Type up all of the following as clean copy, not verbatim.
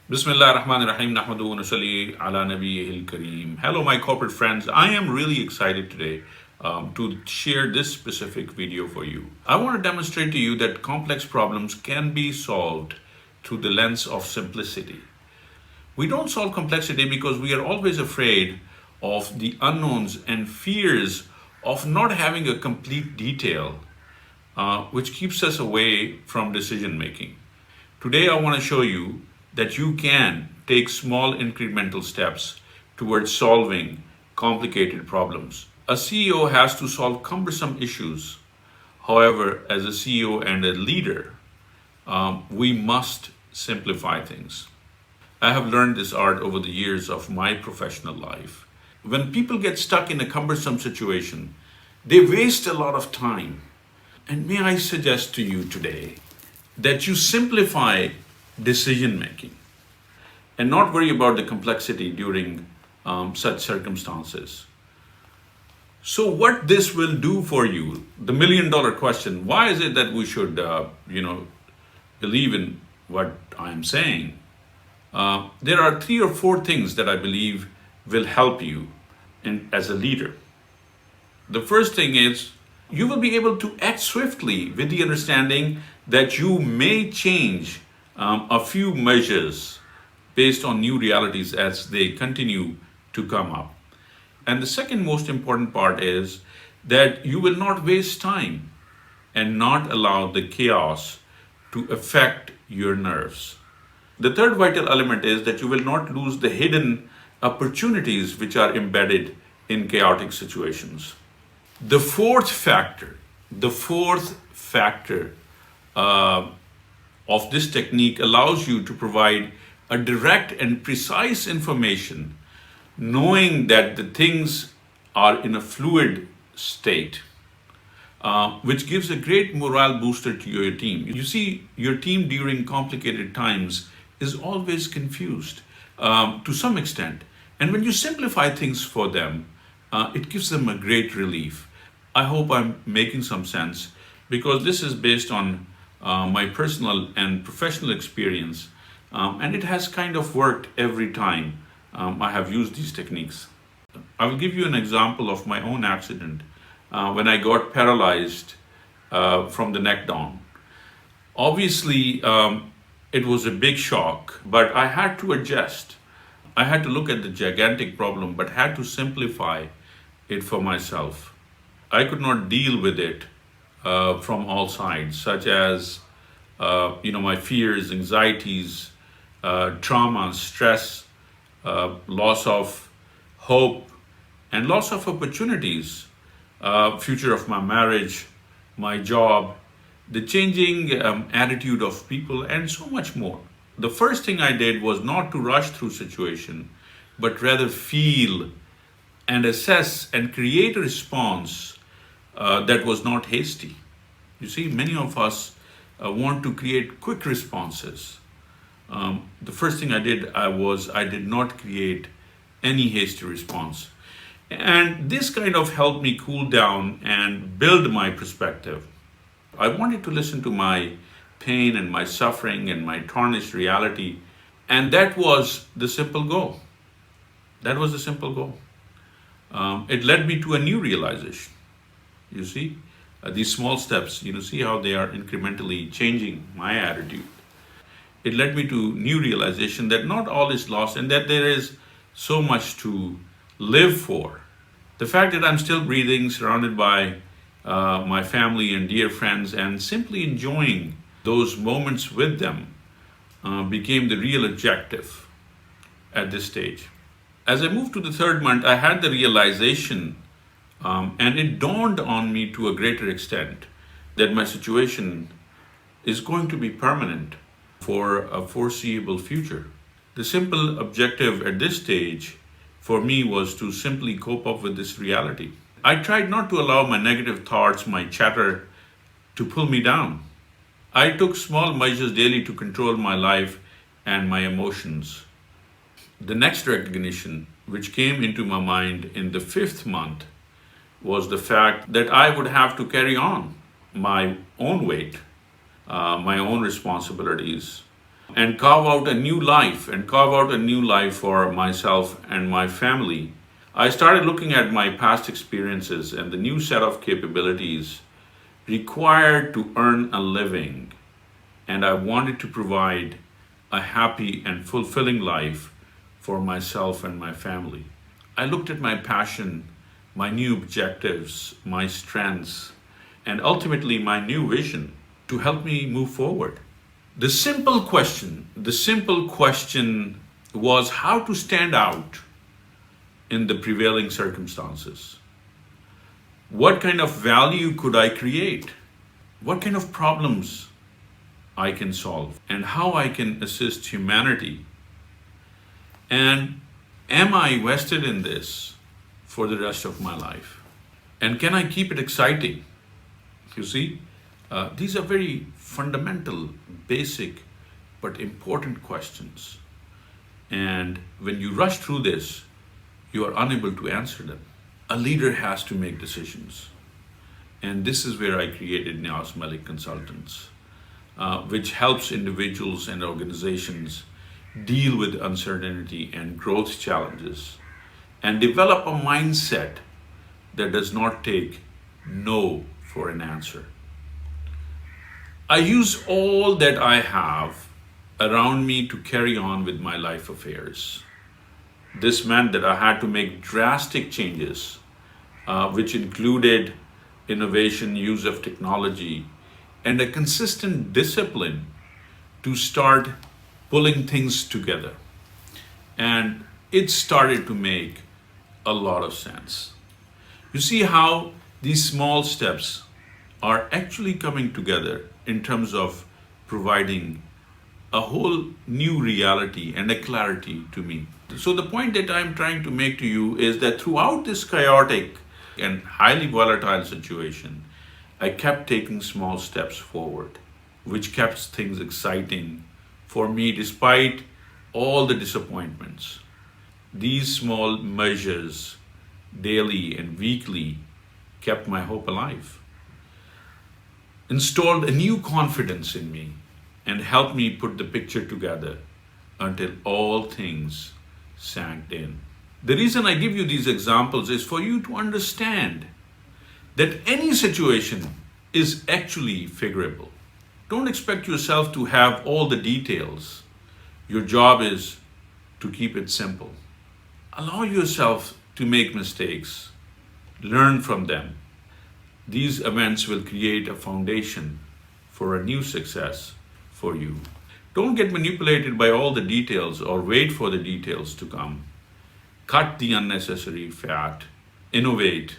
Bismillah ar-Rahman ar-Rahim, nahmadu wa nusalli ala nabiyyihil kareem. Hello, my corporate friends. I am really excited today to share this specific video for you. I want to demonstrate to you that complex problems can be solved through the lens of simplicity. We don't solve complexity because we are always afraid of the unknowns and fears of not having a complete detail, which keeps us away from decision making. Today, I want to show you that you can take small incremental steps towards solving complicated problems. A CEO has to solve cumbersome issues. However, as a CEO and a leader, we must simplify things. I have learned this art over the years of my professional life. When people get stuck in a cumbersome situation, they waste a lot of time. And may I suggest to you today that you simplify decision making and not worry about the complexity during such circumstances. So, what this will do for you, the $1,000,000 question, why is it that we should, believe in what I'm saying? There are 3 or 4 things that I believe will help you as a leader. The first thing is you will be able to act swiftly with the understanding that you may change a few measures based on new realities as they continue to come up. And the second most important part is that you will not waste time and not allow the chaos to affect your nerves. The third vital element is that you will not lose the hidden opportunities which are embedded in chaotic situations. The fourth factor of this technique allows you to provide a direct and precise information, knowing that the things are in a fluid state, which gives a great morale booster to your team. You see, your team during complicated times is always confused to some extent. And when you simplify things for them, it gives them a great relief. I hope I'm making some sense because this is based on my personal and professional experience, and it has kind of worked every time I have used these techniques. I will give you an example of my own accident when I got paralyzed from the neck down. Obviously, it was a big shock, but I had to adjust. I had to look at the gigantic problem, but had to simplify it for myself. I could not deal with it from all sides, such as my fears, anxieties, trauma, stress, loss of hope, and loss of opportunities, future of my marriage, my job, the changing attitude of people, and so much more. The first thing I did was not to rush through situation, but rather feel and assess and create a response that was not hasty. You see, many of us want to create quick responses. The first thing I did I did not create any hasty response. And this kind of helped me cool down and build my perspective. I wanted to listen to my pain and my suffering and my tarnished reality. And that was the simple goal. That was the simple goal. It led me to a new realization. You see, these small steps, see how they are incrementally changing my attitude. It led me to new realization that not all is lost and that there is so much to live for. The fact that I'm still breathing, surrounded by my family and dear friends, and simply enjoying those moments with them became the real objective at this stage. As I moved to the third month, I had the realization, and it dawned on me to a greater extent, that my situation is going to be permanent for a foreseeable future. The simple objective at this stage for me was to simply cope up with this reality. I tried not to allow my negative thoughts, my chatter, to pull me down. I took small measures daily to control my life and my emotions. The next recognition, which came into my mind in the 5th month, was the fact that I would have to carry on my own weight, my own responsibilities, and carve out a new life for myself and my family, I started looking at my past experiences and the new set of capabilities required to earn a living. And I wanted to provide a happy and fulfilling life for myself and my family. I looked at my passion, my new objectives, my strengths, and ultimately my new vision to help me move forward. The simple question was how to stand out in the prevailing circumstances. What kind of value could I create? What kind of problems I can solve? And how I can assist humanity? And am I vested in this for the rest of my life? And can I keep it exciting? You see, these are very fundamental, basic, but important questions. And when you rush through this, you are unable to answer them. A leader has to make decisions. And this is where I created Niaz Malik Consultants, which helps individuals and organizations deal with uncertainty and growth challenges and develop a mindset that does not take no for an answer. I use all that I have around me to carry on with my life affairs. This meant that I had to make drastic changes, which included innovation, use of technology, and a consistent discipline to start pulling things together. And it started to make a lot of sense. You see how these small steps are actually coming together in terms of providing a whole new reality and a clarity to me. So the point that I'm trying to make to you is that throughout this chaotic and highly volatile situation, I kept taking small steps forward, which kept things exciting for me despite all the disappointments. These small measures, daily and weekly, kept my hope alive, installed a new confidence in me, and helped me put the picture together until all things sank in. The reason I give you these examples is for you to understand that any situation is actually figurable. Don't expect yourself to have all the details. Your job is to keep it simple. Allow yourself to make mistakes. Learn from them. These events will create a foundation for a new success for you. Don't get manipulated by all the details or wait for the details to come. Cut the unnecessary fat, innovate,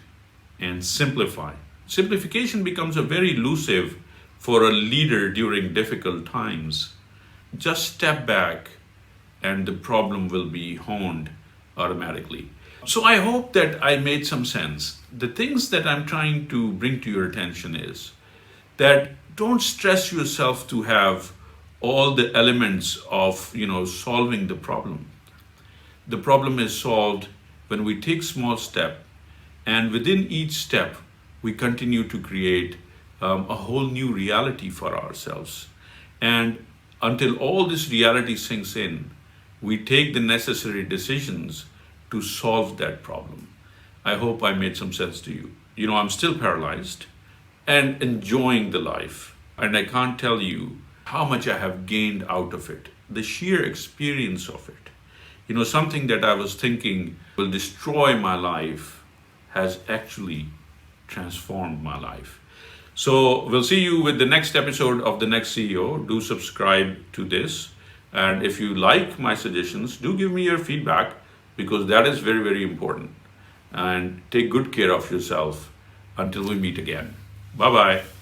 and simplify. Simplification becomes a very elusive for a leader during difficult times. Just step back and the problem will be honed automatically. So I hope that I made some sense. The things that I'm trying to bring to your attention is that don't stress yourself to have all the elements of solving the problem. The problem is solved when we take small step, and within each step we continue to create a whole new reality for ourselves. And until all this reality sinks in, we take the necessary decisions to solve that problem. I hope I made some sense to you. I'm still paralyzed and enjoying the life. And I can't tell you how much I have gained out of it. The sheer experience of it. Something that I was thinking will destroy my life has actually transformed my life. So we'll see you with the next episode of The Next CEO. Do subscribe to this. And if you like my suggestions, do give me your feedback, because that is very, very important. And take good care of yourself until we meet again. Bye-bye.